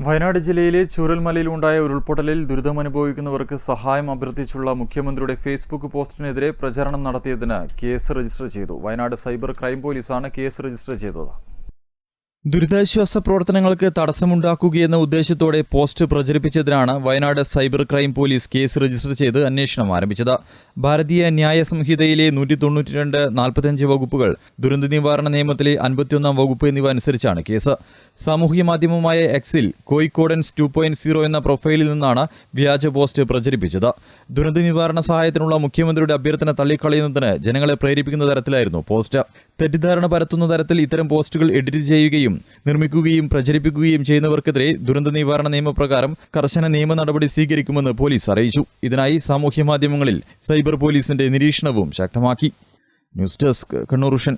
വയനാട് ജില്ലയിലെ ചൂരൽമലയിലുണ്ടായ ഉരുൾപൊട്ടലിൽ ദുരിതമനുഭവിക്കുന്നവർക്ക് സഹായം അഭ്യർത്ഥിച്ചുള്ള മുഖ്യമന്ത്രിയുടെ ഫേസ്ബുക്ക് പോസ്റ്റിനെതിരെ പ്രചാരണം നടത്തിയതിന് കേസ് രജിസ്റ്റർ ചെയ്തു. വയനാട് സൈബർ ക്രൈം പോലീസാണ് കേസ് രജിസ്റ്റർ ചെയ്തത്. ദുരിതാശ്വാസ പ്രവർത്തനങ്ങൾക്ക് തടസ്സമുണ്ടാക്കുകയെന്ന ഉദ്ദേശത്തോടെ പോസ്റ്റ് പ്രചരിപ്പിച്ചതിനാണ് Wayanad cyber crime police case register ചെയ്ത് അന്വേഷണം ആരംഭിച്ചത്. ഭാരതീയ ന്യായ സംഹിതയിലെ 192, 45 വകുപ്പുകൾ, ദുരന്ത നിവാരണ നിയമത്തിലെ 51 വകുപ്പ് എന്നിവ അനുസരിച്ചാണ് കേസ്. സാമൂഹ്യ മാധ്യമമായ എക്സിൽ കോഴിക്കോടൻസ് 2.0 എന്ന പ്രൊഫൈലിൽ നിന്നാണ് വ്യാജ പോസ്റ്റ് പ്രചരിപ്പിച്ചത്. ദുരന്ത നിവാരണ സഹായത്തിനുള്ള മുഖ്യമന്ത്രിയുടെ അഭ്യർത്ഥന തള്ളിക്കളയുന്നതിന് ജനങ്ങളെ പ്രേരിപ്പിക്കുന്ന തരത്തിലായിരുന്നു പോസ്റ്റ്. തെറ്റിദ്ധാരണ പരത്തുന്ന തരത്തിൽ ഇത്തരം പോസ്റ്റുകൾ എഡിറ്റ് ചെയ്യുകയും നിർമ്മിക്കുകയും പ്രചരിപ്പിക്കുകയും ചെയ്യുന്നവർക്കെതിരെ ദുരന്ത നിവാരണ നിയമപ്രകാരം കർശന നിയമ നടപടി സ്വീകരിക്കുമെന്ന് പോലീസ് അറിയിച്ചു. ഇതിനായി സാമൂഹ്യ മാധ്യമങ്ങളിൽ സൈബർ പോലീസിന്റെ നിരീക്ഷണവും ശക്തമാക്കി. News desk, Kannur vision.